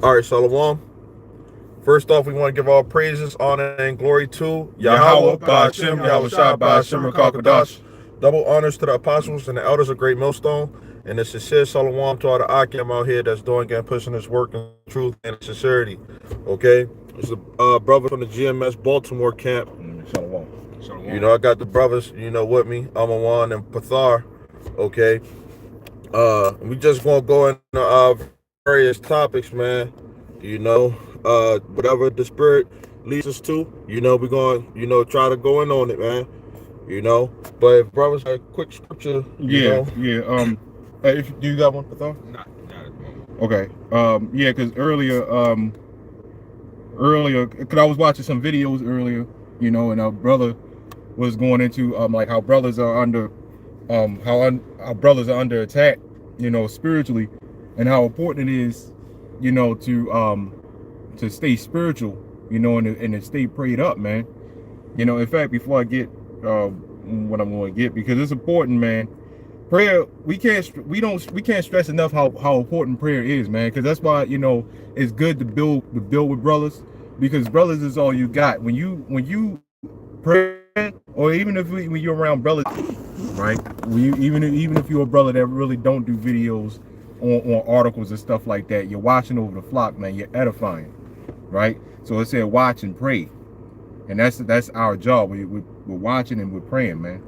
All right, Shalom. First off, we want to give all praises, honor, and glory to Yahweh, Yahweh, Ba'ashem, Ba'ashem, Yahweh Yahweh Shai, Shai, Ba'ashem, Ba'ashem, Rakakadash. Rakakadash. Double honors to the apostles and the elders of Great Millstone. And the sincere Shalom to all the Akim out here that's doing and pushing this work in truth and sincerity. Okay? It's a brother from the GMS Baltimore camp. Shalom. You know, I got the brothers, with me, Amawan and Pathar. Okay? We just gonna go into various topics, man. Whatever the spirit leads us to, we're gonna, try to go in on it, man. But if brothers a quick scripture, Yeah. If do you got one, Pathar? Not at the moment. Okay. Yeah, because earlier, because I was watching some videos earlier, and our brother was going into like how brothers are under, how brothers are under attack, spiritually, and how important it is, to stay spiritual, and to stay prayed up, man. In fact, before I get what I'm going to get, because it's important, man. Prayer, we can't stress enough how important prayer is, man. Because that's why it's good to build with brothers, because brothers is all you got. When you pray, or even when you're around brothers, right? Even if you're a brother that really don't do videos on articles and stuff like that, you're watching over the flock, man. You're edifying, right? So it said watch and pray, and that's our job. We're watching and we're praying, man.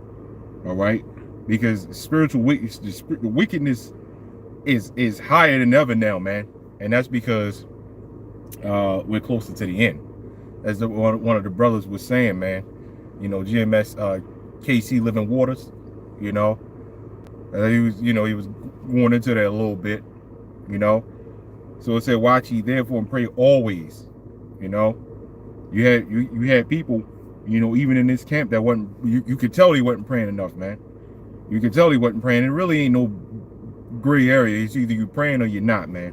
All right, because spiritual the wickedness is higher than ever now, man, and that's because we're closer to the end. As one of the brothers was saying, man. GMS KC Living Waters, he was going into that a little bit, So it said, watch ye therefore and pray always. You had people, even in this camp that wasn't, you could tell he wasn't praying enough, man. You could tell he wasn't praying. It really ain't no gray area. It's either you praying or you're not, man.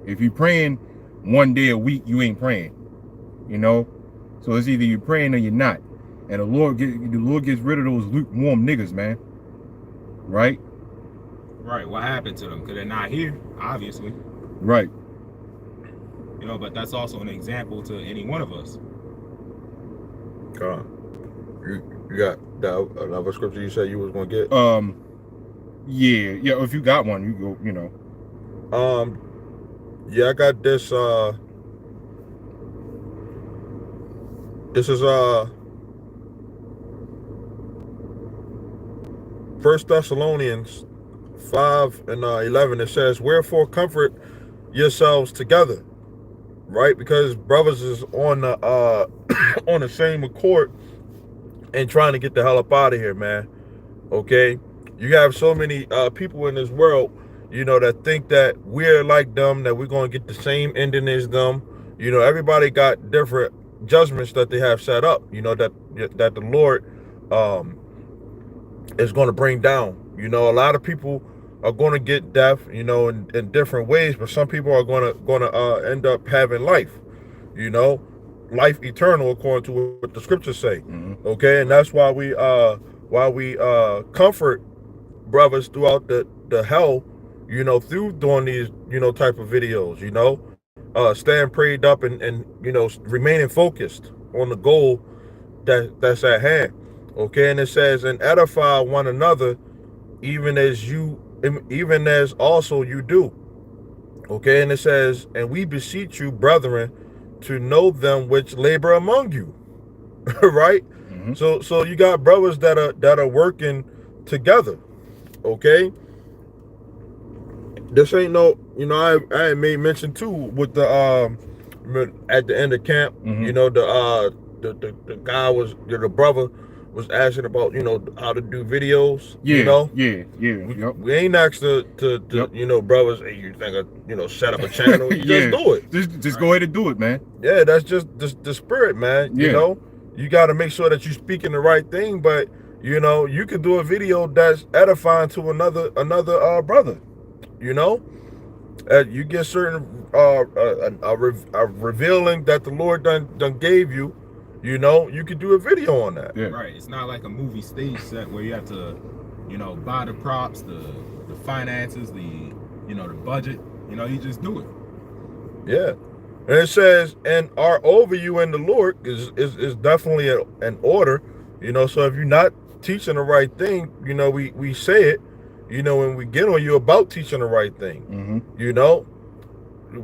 If you praying one day a week, you ain't praying, So it's either you're praying or you're not. And the Lord gets rid of those lukewarm niggas, man. Right? Right. What happened to them? Because they're not here, obviously. Right. But that's also an example to any one of us. God. You got another scripture you said you was gonna get? Yeah. If you got one, you go. Yeah, I got this. This is 1 Thessalonians 5:11. It says, "Wherefore comfort yourselves together," right? Because brothers is on the on the same accord and trying to get the hell up out of here, man. Okay, you have so many people in this world, that think that we're like them, that we're gonna get the same ending as them. Everybody got different judgments that they have set up. That the Lord is going to bring down. A lot of people are going to get death, in different ways, but some people are going to end up having life, life eternal, according to what the scriptures say. Okay, and that's why we comfort brothers throughout the hell, through doing these, type of videos, staying prayed up and remaining focused on the goal that's at hand. Okay, and it says, and edify one another, even as also you do. Okay, and it says, and we beseech you, brethren, to know them which labor among you. Right? So you got brothers that are working together. Okay. This ain't no, I made mention too with the at the end of camp, the guy was, the brother was asking about, how to do videos. Yep. We ain't asked to Yep. brothers, hey, you think set up a channel, just do it. Just go ahead and do it, man. Yeah, that's just the spirit, man. Yeah. You got to make sure that you're speaking the right thing, but you could do a video that's edifying to another brother. You get certain revealing that the Lord done gave you. You could do a video on that. Yeah. Right. It's not like a movie stage set where you have to, buy the props, the finances, the budget. You just do it. Yeah. And it says, and are over you in the Lord is definitely an order, you know. So if you're not teaching the right thing, you know, we say it, you know, when we get on you about teaching the right thing, you know,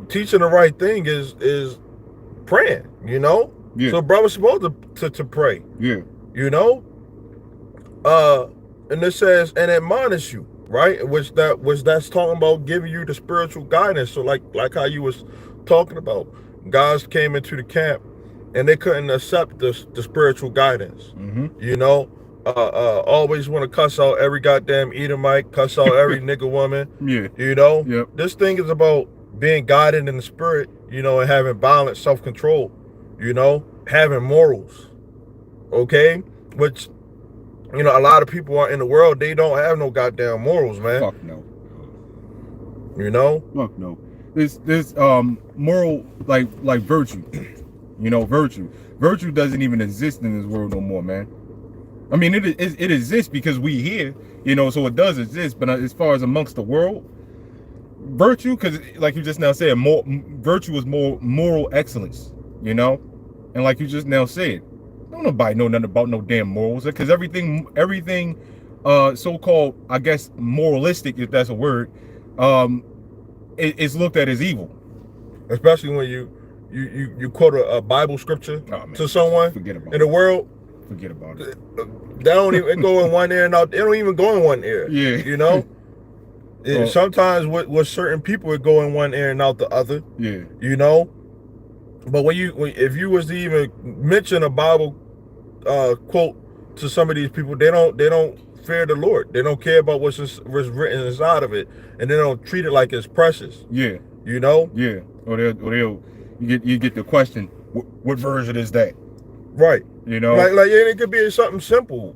teaching the right thing is praying, you know. Yeah. So brother's supposed to pray, Yeah. you know. And it says, and admonish you, right? Which that's talking about giving you the spiritual guidance. So like how you was talking about, guys came into the camp and they couldn't accept the spiritual guidance. You know, always want to cuss out every goddamn Edomite, cuss out every nigga woman. Yeah. You know, Yep. This thing is about being guided in the spirit, you know, and having balance, self-control, you know, having morals. Okay, which, you know, a lot of people are in the world, they don't have no goddamn morals, man. Fuck no. You know? Fuck no. This moral, like virtue. You know, virtue. Virtue doesn't even exist in this world no more, man. I mean, it exists because we here, you know, so it does exist. But as far as amongst the world, virtue, because like you just now said, virtue is more moral excellence, you know? And like you just now said, don't nobody know nothing about no damn morals, because everything so-called, I guess, moralistic, if that's a word, it's looked at as evil. Especially when you quote a Bible scripture to someone in the world. Forget about it. They don't even go in one ear and out. They don't even go in one ear. Yeah. You know? Sometimes with certain people it go in one ear and out the other. Yeah. You know? But if you was to even mention a Bible quote to some of these people, they don't fear the Lord. They don't care about what's written inside of it, and they don't treat it like it's precious. Yeah. You know? Yeah. Or you get the question, what version is that? Right. You know? Like it could be something simple.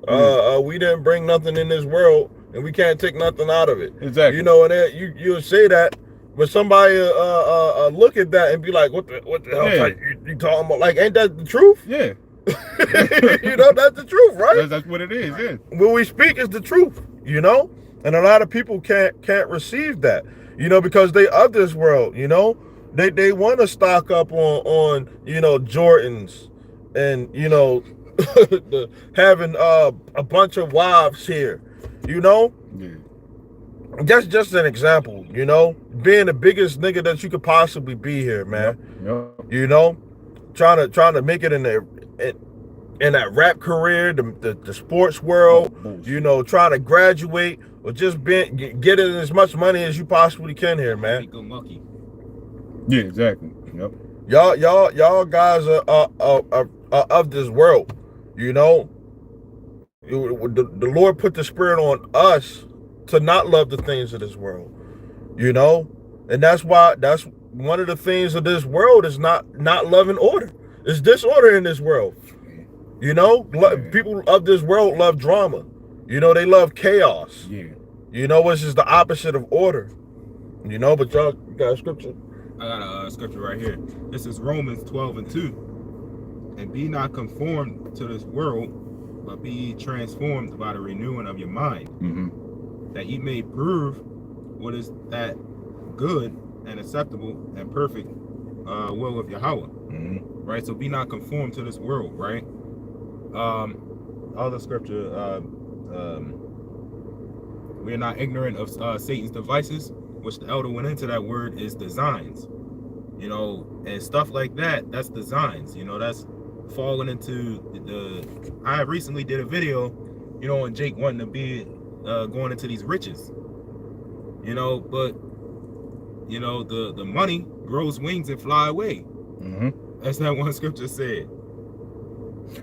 We didn't bring nothing in this world, and we can't take nothing out of it. Exactly. You know, and you'll say that, but somebody look at that and be like, what the hell you talking about? Like, ain't that the truth? Yeah. You know, that's the truth, right? That's what it is. Yeah. When we speak is the truth, you know, and a lot of people can't receive that, you know, because they of this world, you know, they want to stock up on you know, Jordans, and you know, having a bunch of wives here, you know. Yeah. That's just an example, you know, being the biggest nigga that you could possibly be here, man. Yep. You know, trying to make it in that rap career, the sports world, you know, trying to graduate or just getting as much money as you possibly can here, man. Yeah, exactly. Yep. Y'all guys are of this world, you know. The Lord put the spirit on us to not love the things of this world, you know, and that's one of the things of this world is not loving order. It's disorder in this world, you know. People of this world love drama, you know. They love chaos, you know, which is the opposite of order, you know. But y'all got a scripture? I got a scripture right here. This is Romans 12:2. And be not conformed to this world, but be ye transformed by the renewing of your mind, that ye may prove what is that good and acceptable and perfect will of Yahweh. Right? So be not conformed to this world, right? Other scripture, we are not ignorant of Satan's devices, which the elder went into that word is designs, you know, and stuff like that. That's designs, you know. That's falling into I recently did a video, you know, on Jake wanting to be going into these riches, you know, but you know, the money grows wings and fly away. That's not one scripture said.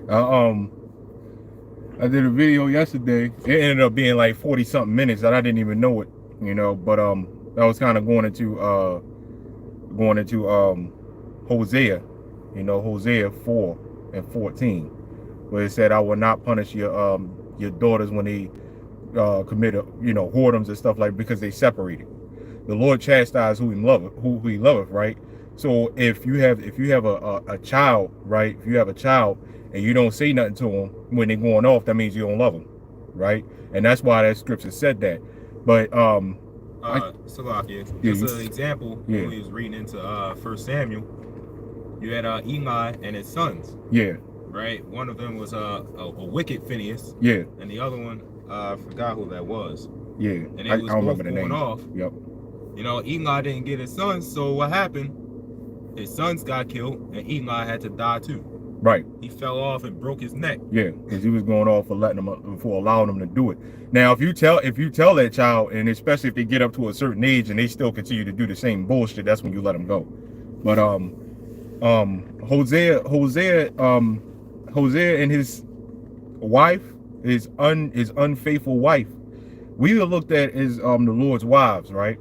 I did a video yesterday. It ended up being like 40 something minutes that I didn't even know it, you know, but I was kind of going into Hosea, you know, Hosea 4:14, where it said, I will not punish your daughters when they commit, you know, whoredoms and stuff like, because they separated. The Lord chastise who he loveth, right? So if you have a child, right? If you have a child and you don't say nothing to them when they're going off, that means you don't love them, right? And that's why that scripture said that. But Salakia. Yeah, Just an example, yeah. when we was reading into 1 Samuel, you had Eli and his sons, Yeah, right? One of them was a wicked Phineas, yeah, and the other one, I forgot who that was. yeah. And they I was don't both remember the going name. off. Yep. You know, Eli didn't get his sons, so what happened? His sons got killed, and Eli had to die too. Right. He fell off and broke his neck. Yeah, because he was going off for letting them, for allowing them to do it. Now, if you tell that child, and especially if they get up to a certain age and they still continue to do the same bullshit, that's when you let them go. But Hosea and his wife, his unfaithful wife, we were looked at as the Lord's wives, right?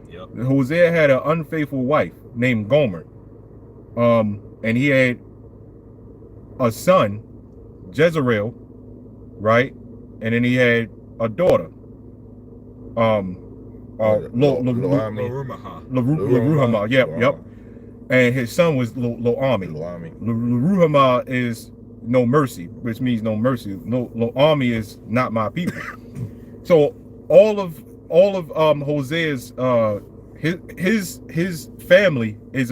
Yep. Hosea had an unfaithful wife named Gomer, and he had a son, Jezreel, right? And then he had a daughter, Loruhamah. Yep. And his son was Lo-Ami. Loruhamah is no mercy, which means no mercy. Lo-Ami is not my people. So all of Hosea's his family is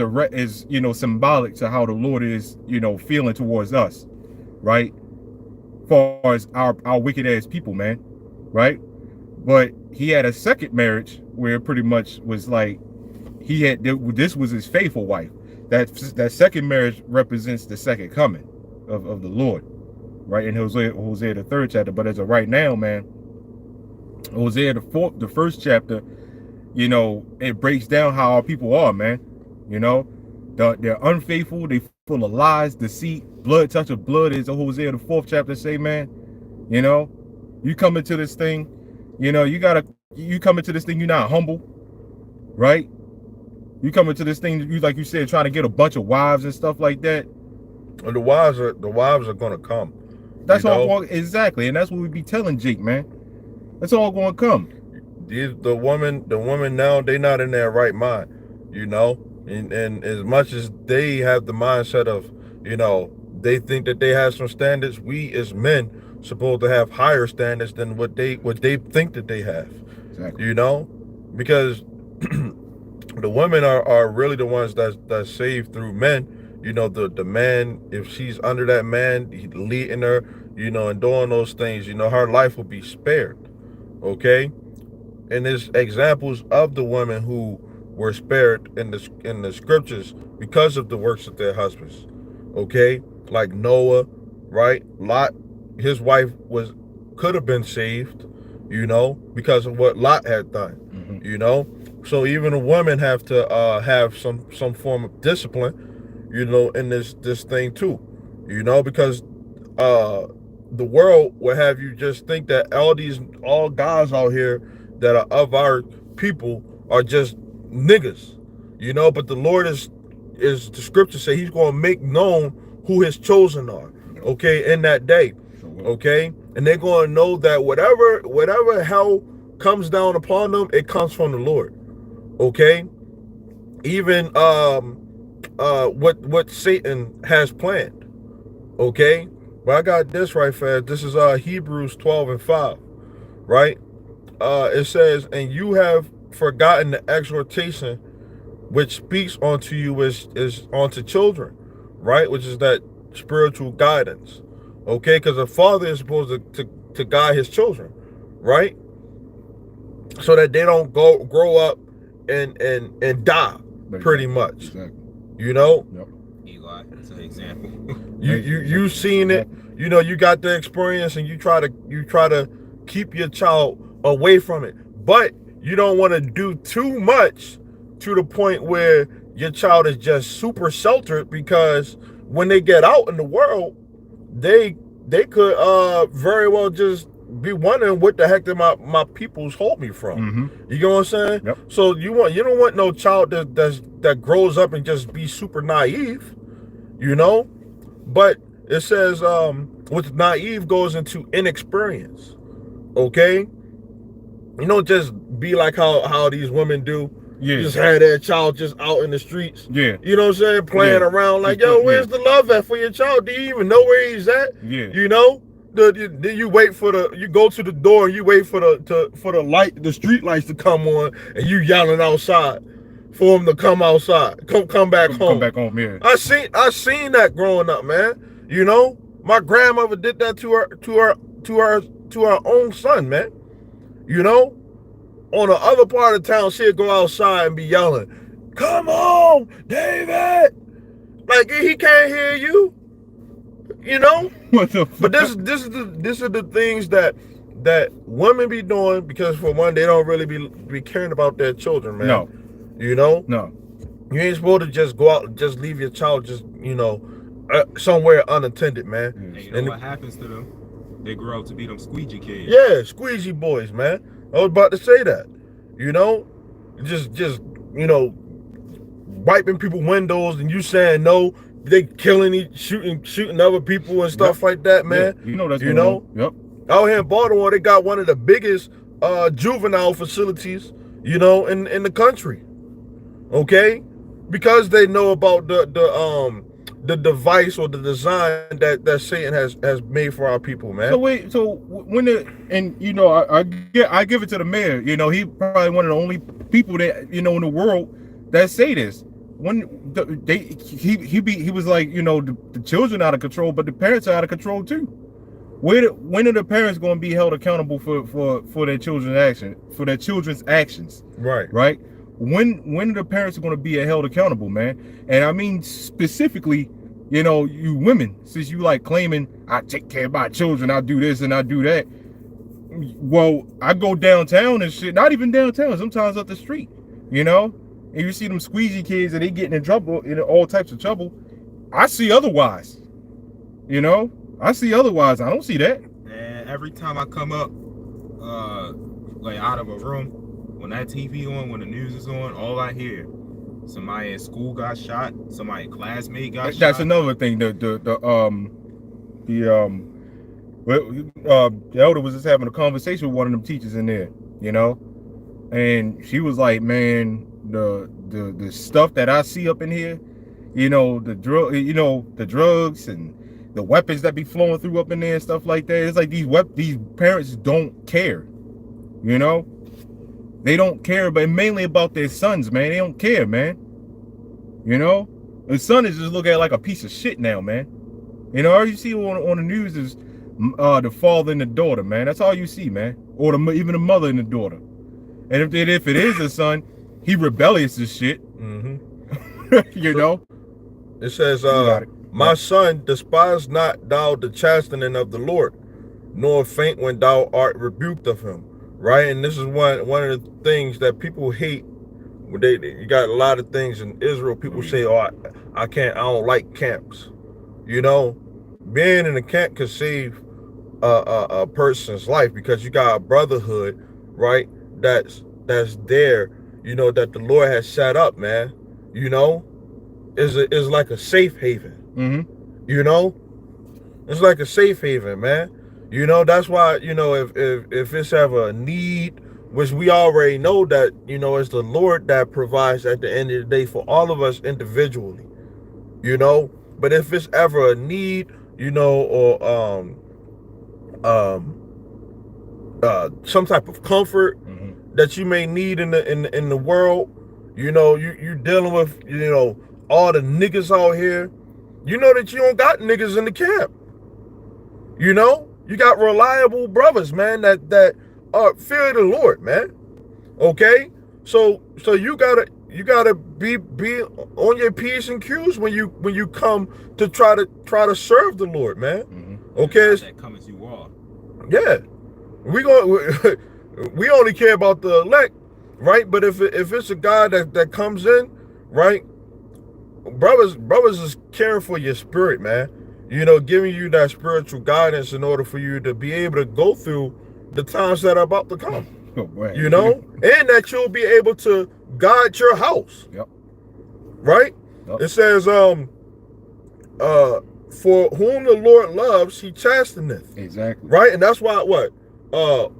symbolic to how the Lord is feeling towards us, right? Far as our wicked ass people, man, right? But he had a second marriage where it pretty much was like this was his faithful wife. That second marriage represents the second coming of the Lord, right? In Hosea the 3rd chapter. But as of right now, man, Hosea the first chapter, it breaks down how our people are, man. They're unfaithful, they full of lies, deceit, blood, touch of blood, is a Hosea the 4th chapter say, man. You come into this thing, you come into this thing, you're not humble, right? You come into this thing, like you said, trying to get a bunch of wives and stuff like that. And the wives are gonna come. That's all exactly, and that's what we be telling Jake, man. That's all gonna come. The woman now, they not in their right mind, and as much as they have the mindset of, they think that they have some standards, we as men supposed to have higher standards than what they think that they have. Exactly. Because the women are really the ones that's saved through men. The man, if she's under that man, leading her, and doing those things, her life will be spared. Okay. And there's examples of the women who were spared in the scriptures because of the works of their husbands. Okay, like Noah, right? Lot, his wife could have been saved, because of what Lot had done. Mm-hmm. So even a woman have to have some form of discipline, in this thing too, because the world will have you just think that all guys out here that are of our people are just niggas, but the Lord is the scripture say he's going to make known who his chosen are, okay, in that day, okay, and they're going to know that whatever hell comes down upon them, it comes from the Lord, okay, even what Satan has planned, okay. But I got this right fast. This is Hebrews 12:5, right? It says, and you have forgotten the exhortation which speaks unto you is unto children, right? Which is that spiritual guidance, okay? Because a father is supposed to guide his children, right? So that they don't grow up and die, pretty much. Exactly. Eli, that's an example. you seen it. You got the experience, and you try to keep your child away from it, but you don't want to do too much to the point where your child is just super sheltered, because when they get out in the world, they could very well just be wondering what the heck did my peoples hold me from. Mm-hmm. You know what I'm saying? Yep. So you don't want no child that grows up and just be super naive, but it says with naive goes into inexperience, okay? Just be like how these women do. Yeah. Just had their child just out in the streets. Yeah. You know what I'm saying? Playing around like, yo, where's the love at for your child? Do you even know where he's at? Yeah. Then you wait for you go to the door and you wait for the street lights to come on, and you yelling outside for them to come outside, come back home. Come back home, yeah. I seen that growing up, man. You know, my grandmother did that to her own son, man. You know, on the other part of town, she'd go outside and be yelling, "Come on, David!" Like he can't hear you. You know. What the fuck? But this are the things that women be doing, because for one, they don't really be caring about their children, man. No. You know. No. You ain't supposed to just go out and just leave your child just, somewhere unattended, man. And you know what happens to them? They grow up to be them squeegee kids. Yeah, squeegee boys, man. I was about to say that. You know, just wiping people's windows and you saying no. They killing, shooting other people and stuff like that, man. Yeah, you know that's going on. Yep. Out here in Baltimore, they got one of the biggest juvenile facilities, in the country. Okay, because they know about the device or the design that Satan has made for our people, man. So I give it to the mayor. He probably one of the only people that in the world that say this. When he was like, the children out of control, but the parents are out of control too. When are the parents going to be held accountable for their children's actions? Right. When are the parents going to be held accountable, man? And I mean specifically, you women, since you like claiming I take care of my children, I do this and I do that. Well, I go downtown and shit. Not even downtown. Sometimes up the street, and you see them squeegee kids and they getting in trouble, in all types of trouble. I see otherwise. I see otherwise. I don't see that. And every time I come up, like out of a room, when that TV on, when the news is on, all I hear, somebody at school got shot, somebody classmate got shot. That's another thing. The elder was just having a conversation with one of them teachers in there, and she was like, man, the stuff that I see up in here, the drugs and the weapons that be flowing through up in there and stuff like that. It's like these parents don't care, they don't care, but mainly about their sons, man. They don't care, man. The son is just looked at like a piece of shit now, man. All you see on the news is the father and the daughter, man. That's all you see, man. Or even the mother and the daughter. And if it is a son, he rebellious as shit. It says, my son, despise not thou the chastening of the Lord, nor faint when thou art rebuked of him. Right? And this is one of the things that people hate. You got a lot of things in Israel. People say, "Oh, I don't like camps." Being in a camp could save a person's life, because you got a brotherhood, right? That's there, that the Lord has set up, man. Is like a safe haven. It's like a safe haven, man. That's why, if it's ever a need, which we already know that, it's the Lord that provides at the end of the day for all of us individually, but if it's ever a need, or some type of comfort that you may need in the world, you dealing with, all the niggas out here, that you don't got niggas in the camp. You got reliable brothers, man, that fear the Lord, man. Okay? So you gotta be on your P's and Q's when you come to try to serve the Lord, man. Okay? That come as you are. Yeah. We only care about the elect, right? But if it's a God that comes in, right? Brothers is caring for your spirit, man. Giving you that spiritual guidance in order for you to be able to go through the times that are about to come. And that you'll be able to guide your house. Yep. Right? Yep. It says, for whom the Lord loves, he chasteneth. Exactly. Right? And that's why what does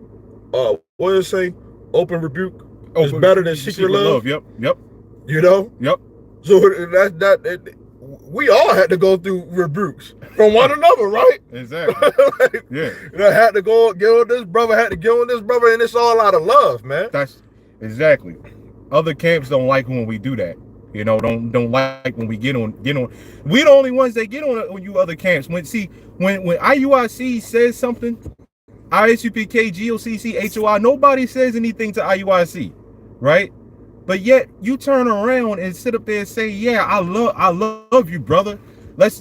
it say? Open rebuke is better than secret love. Yep. Yep. Yep. So we all had to go through rebukes from one another, right? Exactly. Like, Yeah. I had to go get on this brother, had to get on this brother, and it's all out of love, man. That's exactly. Other camps don't like when we do that. You know, don't like when we get on. We the only ones that get on you other camps. When IUIC says something, ISUPK, GOCC, HOI, nobody says anything to IUIC, right? But yet you turn around and sit up there and say, yeah, I love you, brother.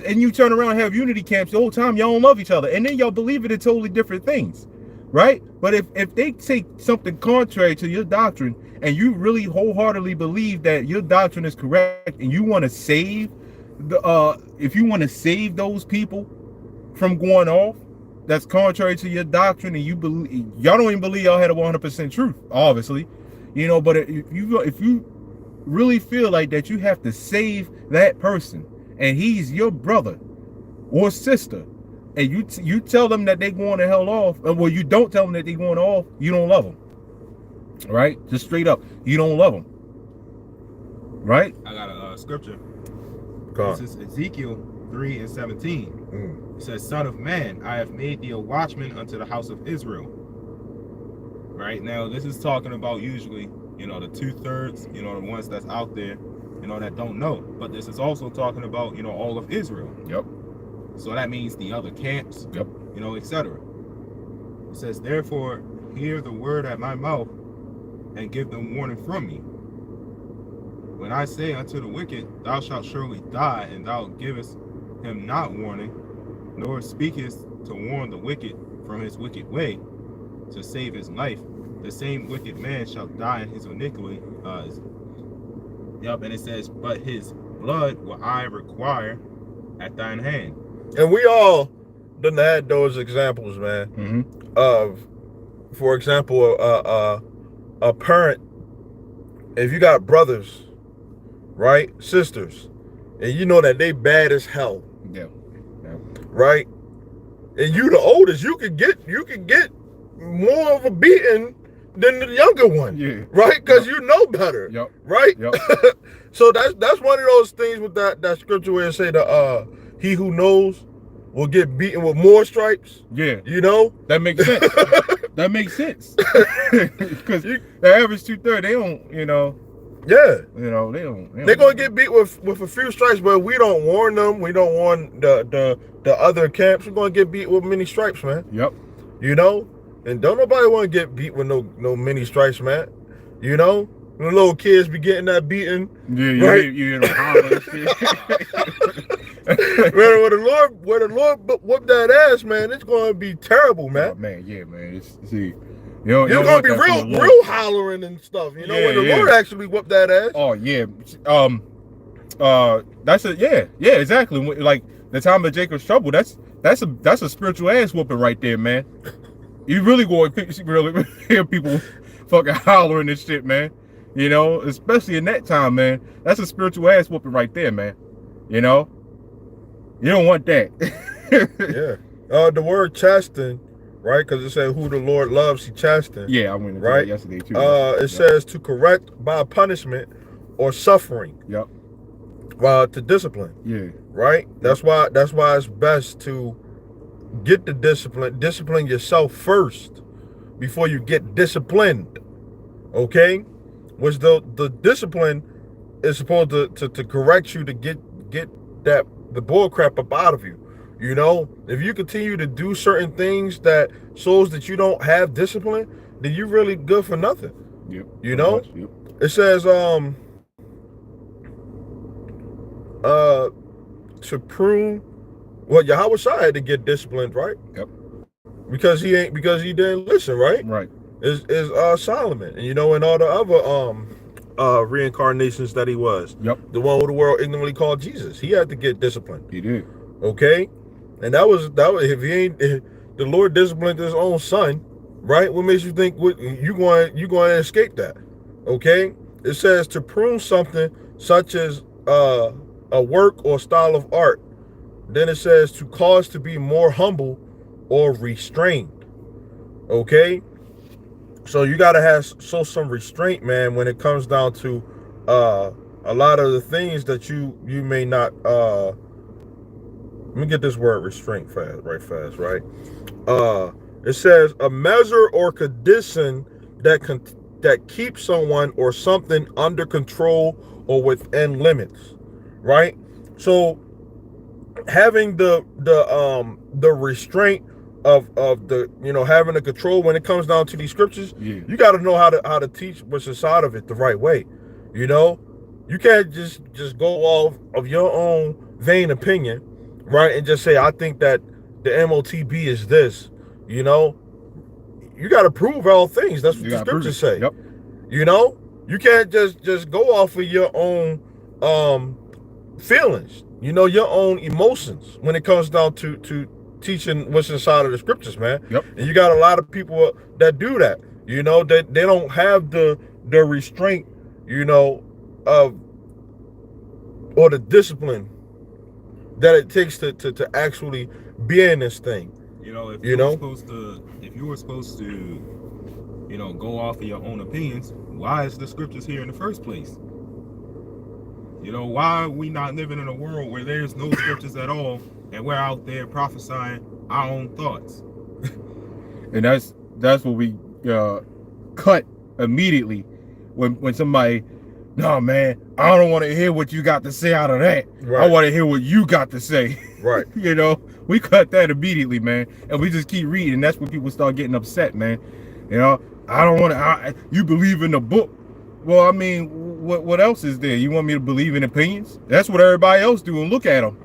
And you turn around and have unity camps the whole time, y'all don't love each other. And then y'all believe it in totally different things, right? But if they take something contrary to your doctrine and you really wholeheartedly believe that your doctrine is correct and you want to save if you want to save those people from going off, that's contrary to your doctrine, and y'all don't even believe y'all had a 100% truth, obviously, you know. But if you really feel like that you have to save that person and he's your brother or sister, and you tell them that they going to hell off, well, you don't tell them that they going off, you don't love them, right? Just straight up, you don't love them, right? I got a scripture. God. This is Ezekiel 3:17. It says, "Son of man, I have made thee a watchman unto the house of Israel." Right now, this is talking about usually, you know, the 2/3, you know, the ones that's out there, you know, that don't know. But this is also talking about, you know, all of Israel. Yep. So that means the other camps, Yep. you know, etc. It says, "Therefore, hear the word at my mouth, and give them warning from me. When I say unto the wicked, thou shalt surely die, and thou givest him not warning, nor speakest to warn the wicked from his wicked way, to save his life, the same wicked man shall die in his iniquity." And it says, "But his blood will I require at thine hand." And we all done had those examples, man. Mm-hmm. Of, for example, a parent, if you got brothers, right, sisters, and you know that they bad as hell, Yeah. Yeah. right, and you the oldest, you could get more of a beating than the younger one, Yeah. right? Because you know better, Yep. right? Yep. So that's one of those things with that scripture where it say he who knows will get beaten with more stripes. Yeah. You know, That makes sense. That makes sense. Because the average 2/3, they don't, yeah, they don't. they're gonna get beat with a few stripes, but we don't warn them. We don't warn the other camps. We're gonna get beat with many stripes, man. Yep. You know, and don't nobody want to get beat with no many stripes, man. You know, when little kids be getting that beating. Yeah. Right? You hear them holler and shit. Where the Lord whoop that ass, man, it's gonna be terrible, man. Oh, man, yeah, man. You're You're gonna be real hollering and stuff, you know, Yeah, when the yeah. Lord actually whoop that ass. Oh yeah. That's a yeah, exactly. Like the time of Jacob's trouble, that's a spiritual ass whooping right there, man. You really really hear people fucking hollering and shit, man. You know, especially in that time, man. That's a spiritual ass whooping right there, man. You know, you don't want that. Yeah. The word chasten, right? Because it said who the Lord loves, he chasten. Yeah, I went into Right. that yesterday too. It says to correct by punishment or suffering. Yep. To discipline. Yeah. Right? That's why it's best to get the discipline yourself first before you get disciplined. Okay? Which the discipline is supposed to correct you to get the bull crap up out of you. You know, if you continue to do certain things that shows that you don't have discipline, then you're really good for nothing. Yep. You know? Yep. It says to prune. Well, Yahweh Shai had to get disciplined, right? Yep. Because he didn't listen, right? Right. Is Solomon, and you know, and all the other reincarnations that he was. Yep. The one who the world ignorantly called Jesus. He had to get disciplined. He did. Okay? And that was if the Lord disciplined his own son, right? What makes you think you going to escape that? Okay? It says to prune something such as a work or style of art. Then it says to cause to be more humble or restrained. Okay? So you gotta show some restraint, man, when it comes down to a lot of the things that you may not let me get this word restraint fast, right? It says a measure or condition that keeps someone or something under control or within limits, right? So having the restraint of the, you know, having the control when it comes down to these scriptures, you got to know how to teach what's inside of it the right way. You know, you can't just go off of your own vain opinion, right, and just say, I think that the MOTB is this. You know, you got to prove all things. That's what the scriptures say. Yep. You know, you can't just go off of your own feelings, you know, your own emotions when it comes down to teaching what's inside of the scriptures, man. Yep. And you got a lot of people that do that. You know, that they don't have the restraint, you know, of or the discipline that it takes to actually be in this thing. You know, if you were supposed to, you know, go off of your own opinions, why is the scriptures here in the first place? You know, why are we not living in a world where there's no scriptures at all, and we're out there prophesying our own thoughts? And that's what we cut immediately when somebody, no man, I don't want to hear what you got to say out of that. Right. I want to hear what you got to say. Right. You know, we cut that immediately, man, and we just keep reading. And that's when people start getting upset, man. You know, I don't want to. You believe in the book? Well, I mean, what else is there? You want me to believe in opinions? That's what everybody else do, and look at them.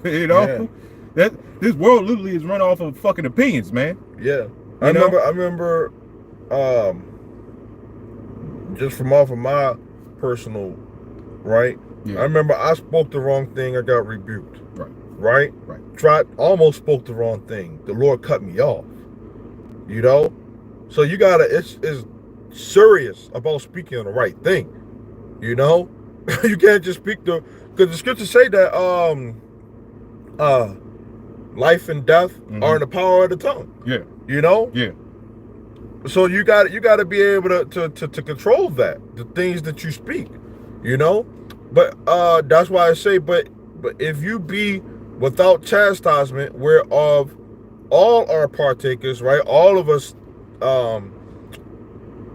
You know, this world literally is run off of fucking opinions, man. Yeah, I remember, just from off of my personal, right? Yeah. I remember I spoke the wrong thing. I got rebuked. Right. Almost spoke the wrong thing. The Lord cut me off. You know, so you gotta. It's serious about speaking the right thing. You know, you can't just speak because the scriptures say that life and death are in the power of the tongue. Yeah. You know. Yeah. So you got to be able to control that, the things that you speak. You know, but that's why I say, but if you be without chastisement, whereof all are partakers, right? All of us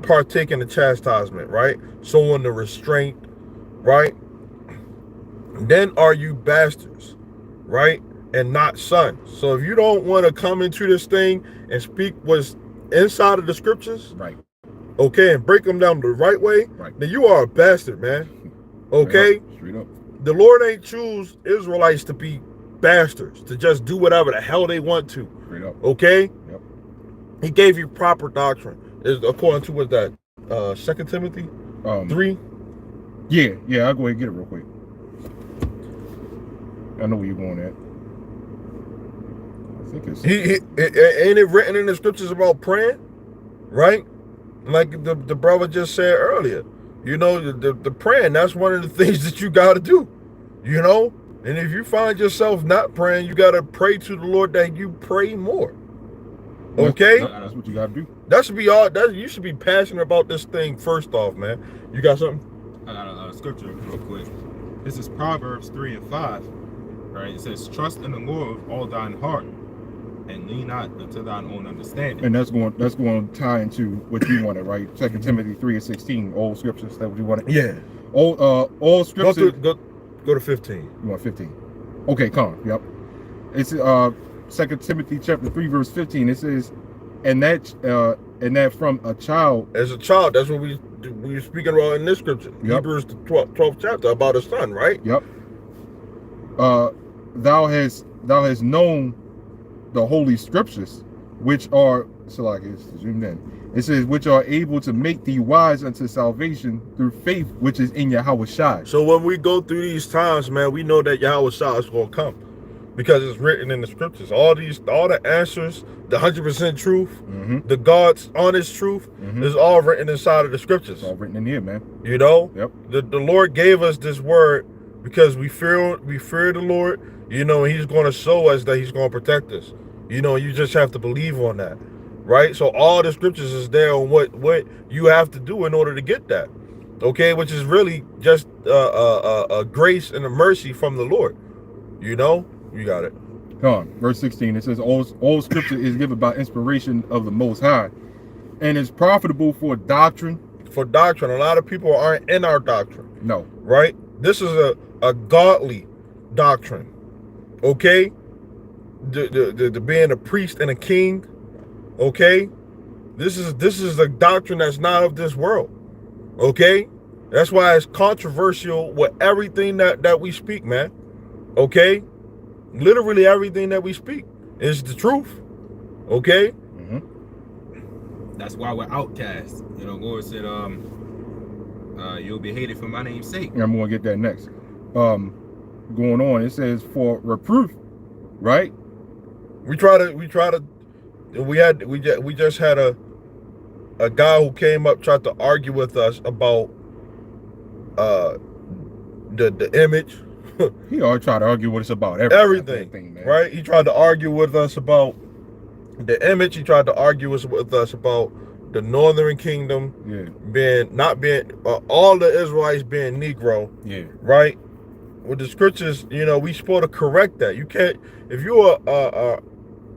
partake in the chastisement, right? So in the restraint, right? Then are you bastards, right? And not sons. So if you don't want to come into this thing and speak what's inside of the scriptures, right? Okay, and break them down the right way, right? Then you are a bastard, man. Okay? Straight up. The Lord ain't choose Israelites to be bastards, to just do whatever the hell they want to. Straight up. Okay? Yep. He gave you proper doctrine. Is according to what that 2 Timothy 3? Yeah, I'll go ahead and get it real quick. I know where you're going at. I think it's ain't it written in the scriptures about praying? Right? Like the brother just said earlier. You know, the praying, that's one of the things that you gotta do. You know? And if you find yourself not praying, you gotta pray to the Lord that you pray more. Okay? That's what you gotta do. That should be all. You should be passionate about this thing first off, man. You got something? I got a scripture real quick. This is Proverbs 3:5. Right? It says, "Trust in the Lord with all thine heart, and lean not unto thine own understanding." And that's going to tie into what you wanted, right? 2 Timothy 3:16, all scriptures. That what you wanted? Yeah. All scriptures. Go to 15. You want 15? Okay, come on. Yep. It's 2 Timothy chapter 3 verse 15. It says, and that from a child. As a child, that's what we were speaking about in this scripture. Yep. Hebrews the 12th chapter about a son, right? Yep. Thou hast known the holy scriptures, which are, so like it's zoomed in. It says, which are able to make thee wise unto salvation through faith, which is in Yahweh Shai. So when we go through these times, man, we know that Yahweh Shai is going to come because it's written in the scriptures. All the answers, the 100% truth, the God's honest truth is all written inside of the scriptures. It's all written in here, man. You know? Yep. The Lord gave us this word because we fear the Lord, you know, and he's going to show us that he's going to protect us. You know, you just have to believe on that. Right? So all the scriptures is there on what you have to do in order to get that. okay, which is really just a grace and a mercy from the Lord. You know, you got it. Come on, verse 16. It says, all scripture is given by inspiration of the Most High, and is profitable for doctrine. For doctrine, a lot of people aren't in our doctrine. No. Right? This is a godly doctrine. Okay? The being a priest and a king. Okay? This is a doctrine that's not of this world. Okay? That's why it's controversial with everything that we speak, man. Okay? Literally everything that we speak is the truth. Okay? That's why we're outcasts. You know, Lord said, you'll be hated for my name's sake. I'm gonna get that next. Going on, it says for reproof, right? We just had a guy who came up, tried to argue with us about the image. He always tried to argue with us about everything, man. Right? He tried to argue with us about the image. He tried to argue with us about the Northern Kingdom being all the Israelites being Negro. Yeah. Right? With the scriptures, you know, we supposed to correct that. You can't, if you are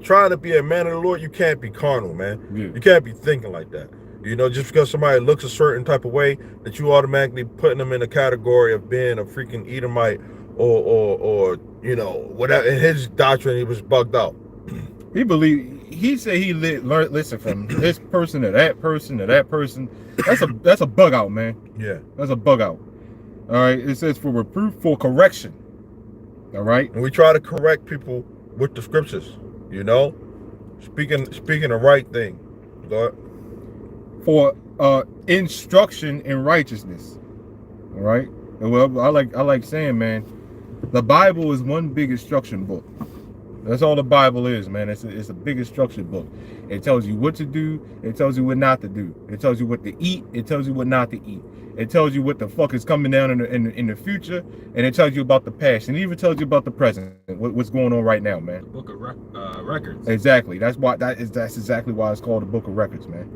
trying to be a man of the Lord, you can't be carnal, man. Yeah. You can't be thinking like that. You know, just because somebody looks a certain type of way, that you automatically putting them in the category of being a freaking Edomite or you know, whatever. In his doctrine, he was bugged out. He said he learned listen from this person to that person to that person. That's a bug out, man. Yeah. That's a bug out. All right. It says for reproof, for correction. All right. And we try to correct people with the scriptures, you know, speaking the right thing. Go ahead. For instruction in righteousness. All right. Well, I like saying, man, the Bible is one big instruction book. That's all the Bible is, man. It's a big instruction book. It tells you what to do. It tells you what not to do. It tells you what to eat. It tells you what not to eat. It tells you what the fuck is coming down in the future, and it tells you about the past, and it even tells you about the present, what's going on right now, man. Book of records. Exactly. That's exactly why it's called the Book of Records, man.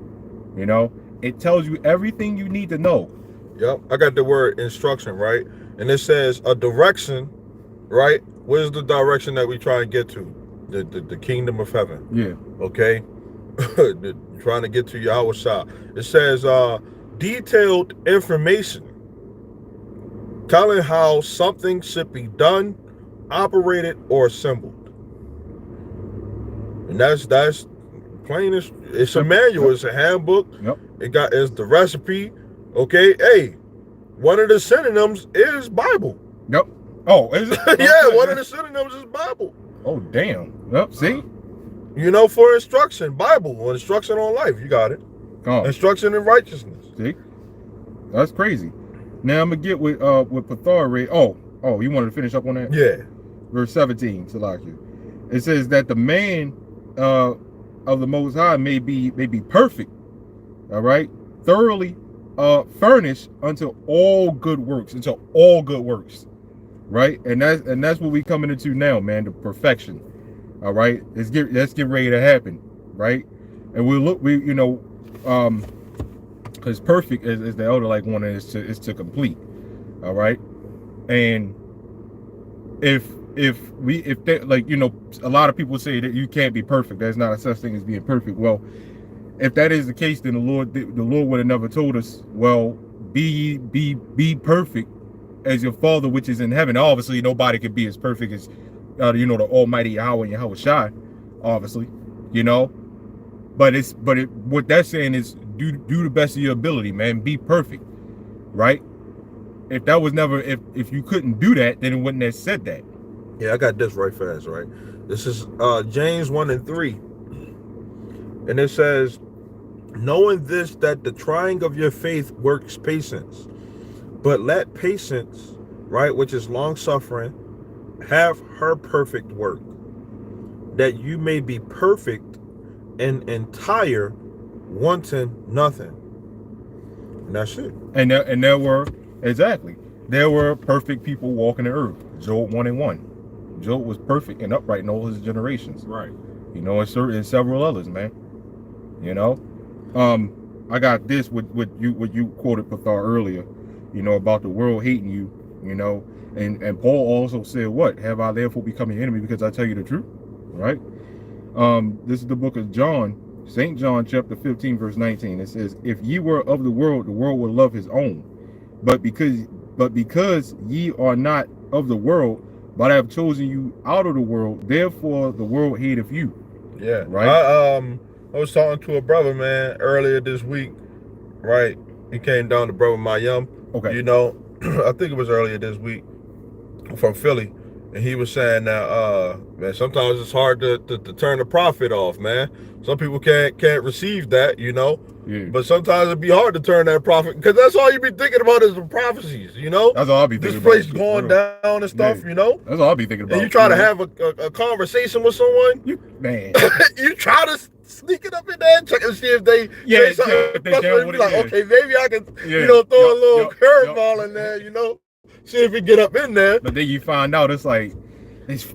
You know, it tells you everything you need to know. Yep, I got the word instruction, right? And it says a direction, right? What is the direction that we try and get to? The kingdom of heaven. Yeah. Okay. Trying to get to Yahweh Shah. It says detailed information telling how something should be done, operated, or assembled. And that's plain as it's a manual, it's a handbook. Yep. It's the recipe. Okay. Hey, one of the synonyms is Bible. Yep. Oh, is it? Yeah, one of the synonyms is Bible. Oh, damn. Yep. See? You know, for instruction, Bible, or instruction on life, you got it. Oh. Instruction in righteousness. See? That's crazy. Now I'm gonna get with Pathar. Oh, you wanted to finish up on that? Yeah. Verse 17, Salakia. It says that the man of the Most High may be perfect, all right, thoroughly furnished unto all good works, right? And that's what we coming into now, man, the perfection. All right, let's get ready to happen, right? And you know, because perfect is the elder like one is to complete, all right. And if they, like, you know, a lot of people say that you can't be perfect. There's not a such thing as being perfect. Well, if that is the case, then the Lord would have never told us, well, be perfect as your Father which is in heaven. Obviously, nobody could be as perfect as you know, the Almighty Yahweh and Yahweh Shai, obviously, you know. But what that's saying is do the best of your ability, man. Be perfect, right? If that was never, if you couldn't do that, then it wouldn't have said that. Yeah, I got this right fast, right? This is James 1:3. And it says, knowing this, that the trying of your faith works patience. But let patience, right, which is long suffering, have her perfect work, that you may be perfect and entire, wanting nothing. And that's it. And there were perfect people walking the earth. Job 1:1. Job was perfect and upright in all his generations. Right. You know, and several others, man. You know, I got this with you quoted Pathar earlier. you know, about the world hating you, you know. And Paul also said, what? Have I therefore become an enemy because I tell you the truth? Right? This is the book of John, St. John chapter 15, verse 19. It says, if ye were of the world would love his own. But because ye are not of the world, but I have chosen you out of the world, therefore the world hateth you. Yeah. Right. I was talking to a brother, man, earlier this week. Right. He came down to Brother Mayum. Okay. You know, I think it was earlier this week, from Philly. And he was saying that man, sometimes it's hard to turn the prophet off, man. Some people can't receive that, you know. Yeah. But sometimes it'd be hard to turn that prophet, because that's all you be thinking about is the prophecies, you know. That's all I'll be thinking this about. This place going down and stuff, yeah. You know. That's all I'll be thinking about. And you try to have a conversation with someone, man. You try to sneak it up in there and check and see if they say something. Be like, okay, maybe I can, you know, throw a little curveball in there, you know, see if we get up in there. But then you find out it's like,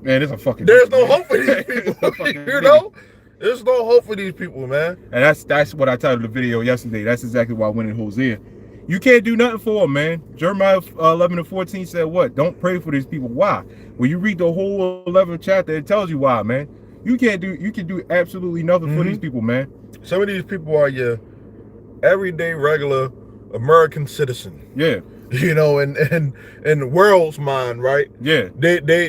man, it's a fucking. There's no hope for these people, you know. There's no hope for these people, man. And that's what I titled the video yesterday. That's exactly why I went in Hosea. You can't do nothing for them, man. Jeremiah 11:14 said what? Don't pray for these people. Why? When you read the whole 11th chapter, it tells you why, man. You can do absolutely nothing for these people, man. Some of these people are your everyday, regular American citizen. Yeah. You know, in the world's mind, right? Yeah. They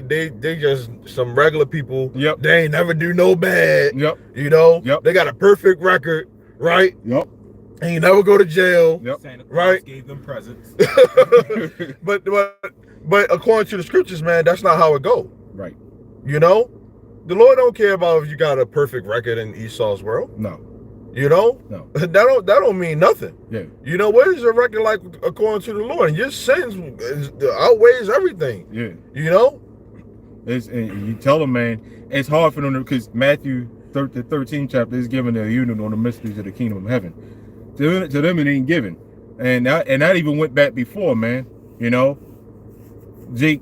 just some regular people. Yep. They ain't never do no bad. Yep. You know. Yep. They got a perfect record, right? Yep. And you never go to jail. Yep. Santa Claus right. Gave them presents. but according to the scriptures, man, that's not how it go. Right. You know, the Lord don't care about if you got a perfect record in Esau's world. No. You know, no, that don't mean nothing. Yeah. You know, what is your record like according to the Lord? And your sins outweighs everything. Yeah. You know, and you tell them, man, it's hard for them because Matthew 13 chapter is given a unit on the mysteries of the kingdom of heaven. To them, it ain't given, and that even went back before, man. You know, Jake.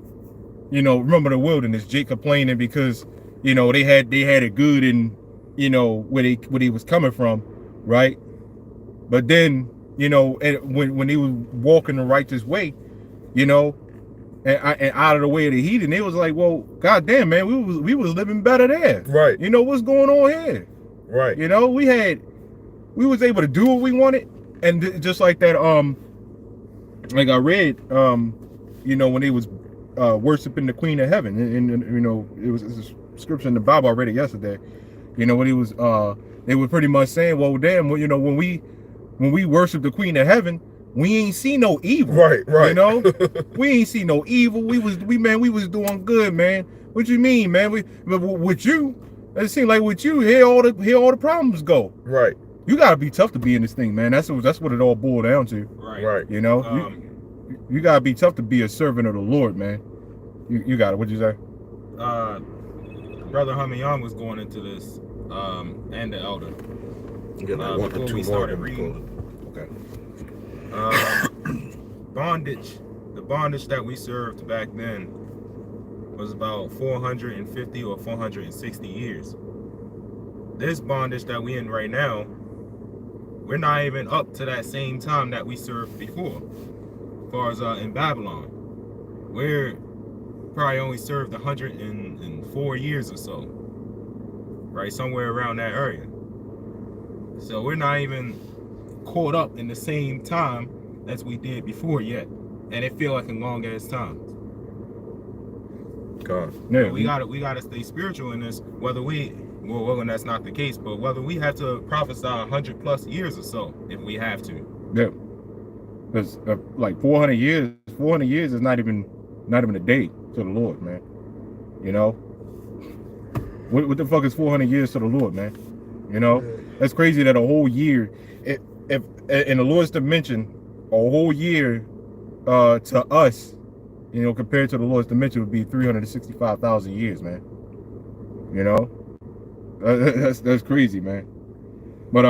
You know, remember the wilderness? Jake complaining because you know they had it good in. You know where he was coming from, right? But then you know, and when he was walking the righteous way, you know, and out of the way of the heathen, it was like, well, goddamn, man, we was living better there, right? You know what's going on here, right? You know, we was able to do what we wanted, and just like that, like I read, you know, when they was worshiping the Queen of Heaven, and you know, it's a scripture in the Bible. I read it yesterday. You know, when he was they were pretty much saying, well, damn, you know, when we worship the Queen of Heaven, we ain't see no evil. Right. You know, we ain't see no evil. We was doing good, man. What you mean, man? With you, it seemed like with you, here all the problems go. Right. You gotta be tough to be in this thing, man. That's what it all boiled down to. Right. You know, you gotta be tough to be a servant of the Lord, man. You got it. What'd you say? Brother Hamayan was going into this, and the elder. Before we started reading. Okay. Bondage. The bondage that we served back then was about 450 or 460 years. This bondage that we in right now, we're not even up to that same time that we served before. As far as in Babylon, we're probably only served 104 years or so, right? Somewhere around that area. So we're not even caught up in the same time as we did before yet, and it feel like a long ass time. God. Yeah. We gotta stay spiritual in this. Whether well, that's not the case, but whether we have to prophesy 100+ years or so, if we have to. Yeah. Because like 400 years is not even a day to the Lord, man. You know, what the fuck is 400 years to the Lord, man? You know, that's crazy that a whole year, if in the Lord's dimension, a whole year to us, you know, compared to the Lord's dimension would be 365,000 years, man. You know, that's crazy, man. But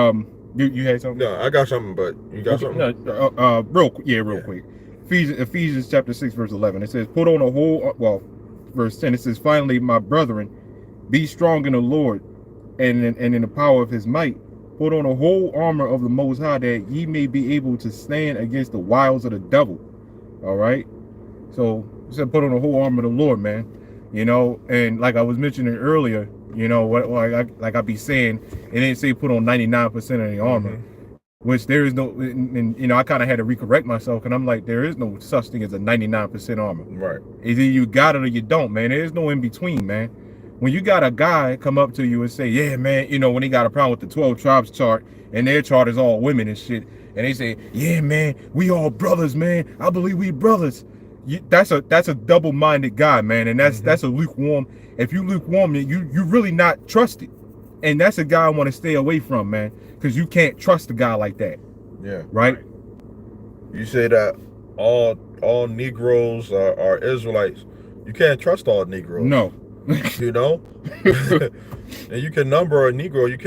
you had something? No, I got something, but you got something? Real quick. Ephesians chapter 6 verse 11. It says, put on a whole, verse 10. It says, finally, my brethren, be strong in the Lord and in the power of his might. Put on a whole armor of the Most High, that ye may be able to stand against the wiles of the devil. All right. So it said put on the whole armor of the Lord, man. You know, and like I was mentioning earlier, you know, like I be saying, it didn't say put on 99% of the armor, which there is no, and you know, I kind of had to recorrect myself, and I'm like, there is no such thing as a 99% armor. Right. Either you got it or you don't, man. There's no in between, man. When you got a guy come up to you and say, yeah, man, you know, when he got a problem with the 12 tribes chart, and their chart is all women and shit, and they say, yeah, man, we all brothers, man. I believe we brothers. That's a double-minded guy, man, and that's a lukewarm. If you lukewarm, you really not trusted, and that's a guy I want to stay away from, man, because you can't trust a guy like that. Yeah. Right. You say that all Negroes are Israelites. You can't trust all Negroes. No. You know, and you can number a Negro. You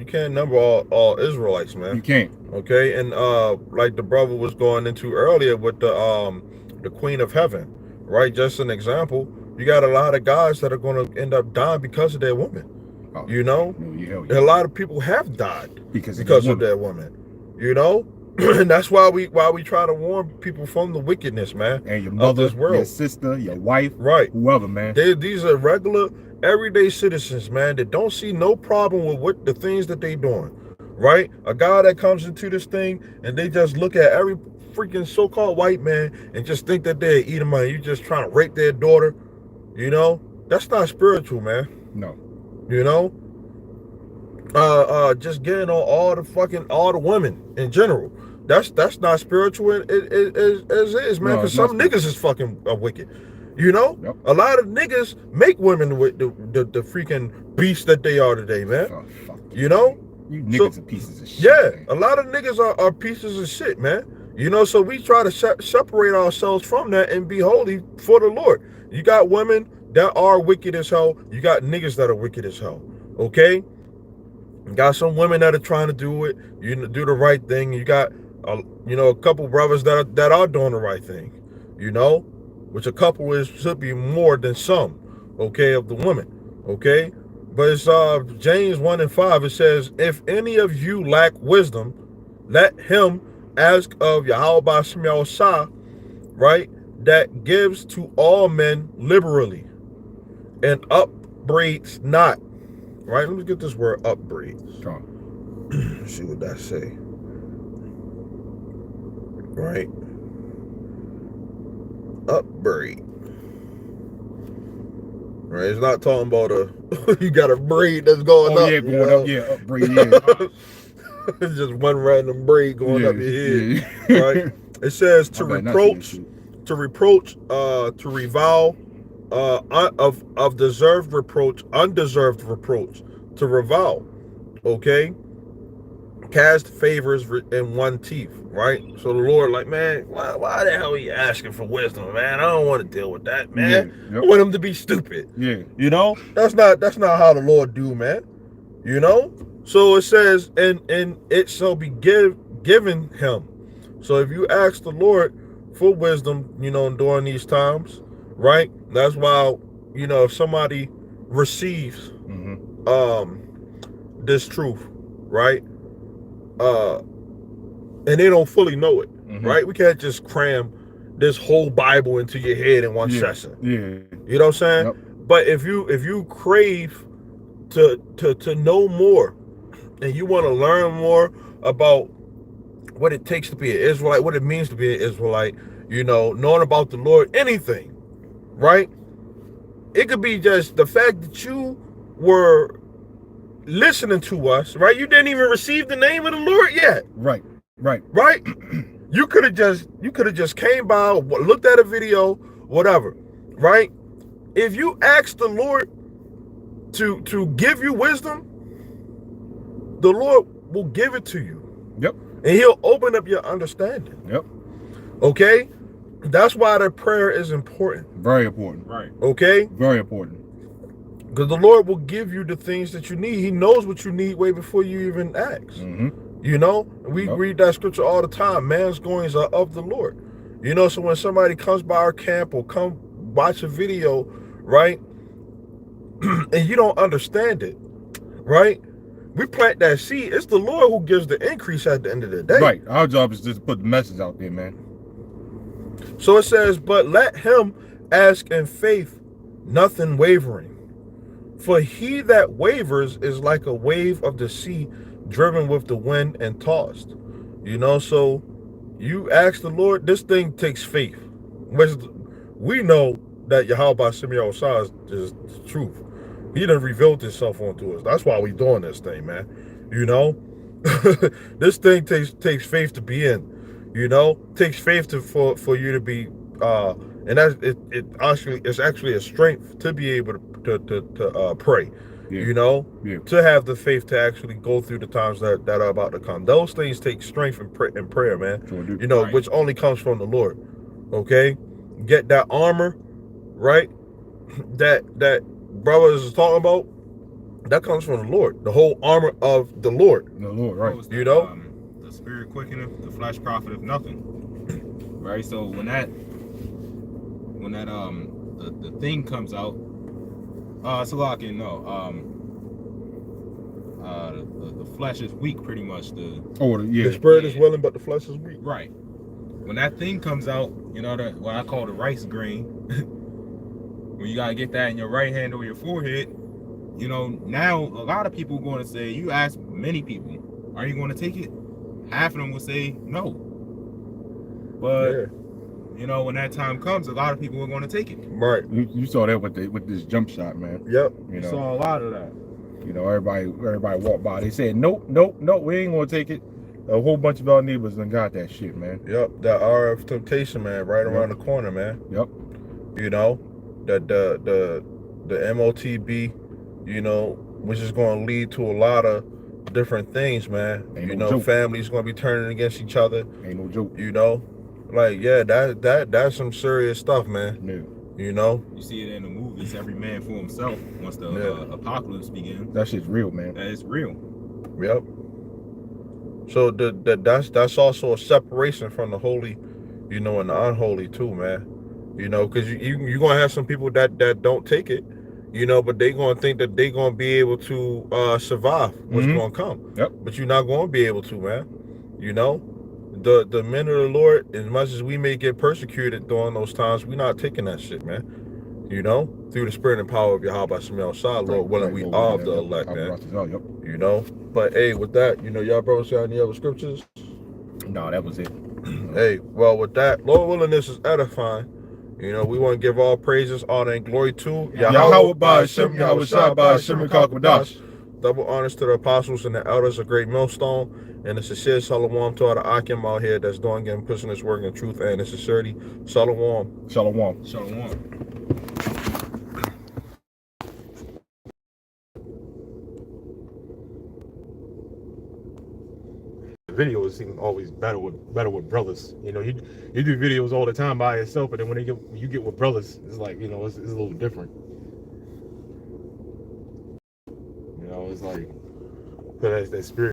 can't number all Israelites, man. You can't. Okay, and like the brother was going into earlier with the Queen of Heaven, right? Just an example. You got a lot of guys that are going to end up dying because of their woman. Oh, you know, yeah. A lot of people have died because of their woman. You know, and that's why we try to warn people from the wickedness, man. And your mother, of this world. your sister, your wife, right? Whoever, man. These are regular, everyday citizens, man, that don't see no problem with what the things that they doing. Right? A guy that comes into this thing and they just look at every freaking so-called white man and just think that they're eating money. You just trying to rape their daughter. You know, that's not spiritual, man. No. You know, just getting on all the women in general. That's not spiritual as is, man. Because some niggas is fucking wicked. You know, yep. A lot of niggas make women with the freaking beasts that they are today, man. Oh, fuck you know, you niggas are pieces of shit. Yeah, man. a lot of niggas are pieces of shit, man. You know, so we try to separate ourselves from that and be holy for the Lord. You got women that are wicked as hell. You got niggas that are wicked as hell. Okay, you got some women that are trying to do it. You know, do the right thing. You got a couple brothers that are doing the right thing. You know, which a couple should be more than some. Okay, of the women. Okay, but it's James 1:5. It says, if any of you lack wisdom, let him ask of Yahweh Shema Shah, right, that gives to all men liberally and upbraids not. Right, let me get this word upbraids. See what that say. Right, upbraid. Right, it's not talking about you got a braid that's going up. Yeah, going up. Yeah, upbraid. Yeah. It's just one random braid going up your head. Yeah. Right. It says to reproach, to revile, of deserved reproach, undeserved reproach, to revile. Okay. Cast favors in one teeth. Right. So the Lord, like, man, why the hell are you asking for wisdom, man? I don't want to deal with that, man. Yeah, yep. I want him to be stupid. Yeah. You know, that's not how the Lord do, man. You know. So it says, and it shall be given him. So if you ask the Lord for wisdom, you know, during these times, right? That's why, you know, if somebody receives this truth, right? And they don't fully know it, right? We can't just cram this whole Bible into your head in one session. Yeah. You know what I'm saying? Yep. But if you crave to know more, and you want to learn more about what it takes to be an Israelite, what it means to be an Israelite, you know, knowing about the Lord, anything, right? It could be just the fact that you were listening to us, right? You didn't even receive the name of the Lord yet. Right. You could have just came by, looked at a video, whatever, right? If you ask the Lord to give you wisdom, the Lord will give it to you. Yep. And he'll open up your understanding. Yep. Okay? That's why the prayer is important. Very important. Right. Okay? Very important. Because the Lord will give you the things that you need. He knows what you need way before you even ask. You know? We read that scripture all the time. Man's goings are of the Lord. You know, so when somebody comes by our camp or come watch a video, right? And you don't understand it, right? We plant that seed. It's the Lord who gives the increase at the end of the day. Right. Our job is just to put the message out there, man. So it says, but let him ask in faith, nothing wavering. For he that wavers is like a wave of the sea, driven with the wind and tossed. You know, so you ask the Lord, this thing takes faith. We know that Yahweh Shimei Shah is the truth. He done revealed himself onto us. That's why we doing this thing, man. You know, this thing takes faith to be in. You know, takes faith for you to be, and that's it's actually a strength to be able to pray. Yeah. You know, Yeah. to have the faith to actually go through the times that are about to come. Those things take strength in prayer, man. Sure do. You know, Right. which only comes from the Lord. Okay, get that armor, right? That brothers is talking about. That comes from the Lord. The whole armor of the Lord. The Lord, right? You know? The spirit quickeneth, the flesh profiteth nothing. Right. So when that the thing comes out, Salakia, no, the flesh is weak, pretty much. Yeah. The spirit is willing, but the flesh is weak. Right. When that thing comes out, you know, what I call the rice grain, when you gotta get that in your right hand or your forehead, you know, now a lot of people are going to say, you ask many people, are you going to take it? Half of them will say no. But Yeah. you know, when that time comes, a lot of people are going to take it. Right. You saw that with this jump shot, man. Yep. You know, Saw a lot of that. you know, everybody walked by. They said, nope, we ain't gonna take it. A whole bunch of our neighbors done got that shit, man. Yep. That hour of temptation, man, right Yep. around the corner, man. Yep. You know, the MOTB, you know, which is going to lead to a lot of different things, man. Ain't You no know, joke. families going to be turning against each other. Ain't no joke. You know, like, yeah, that's some serious stuff, man. No. You know, You see it in the movies, every man for himself once the Yeah. apocalypse begins. That shit's real, man. That is real. yep. So that's also a separation from the holy, you know, and the unholy too, man. You know, because you're gonna have some people that don't take it, you know, but they gonna think that they gonna be able to survive what's Mhm. gonna come. Yep. But you're not gonna be able to, man. You know, the men of the Lord, as much as we may get persecuted during those times, we're not taking that shit, man. You know, through the spirit and power of Yahweh Shemel Shah, Lord willing, we are of the elect, man. Yep. You know, but hey, with that, you know, y'all brothers got any other scriptures? No, that was it. Hey, well, with that, Lord willing, this is edifying. You know, we want to give all praises, honor, and glory to Yahweh by Hashem, Yahweh Shah by Hashem, Kakadash. Double honors to the apostles and the elders, a great millstone, and the sincere Shalom to all the Akim out here that's doing and pushing this work in truth and in sincerity. Shalom. Shalom. Shalom. Videos seem always better with brothers. You know, you do videos all the time by yourself, but then when you get with brothers, it's like, you know, it's a little different. You know, it's like that spirit.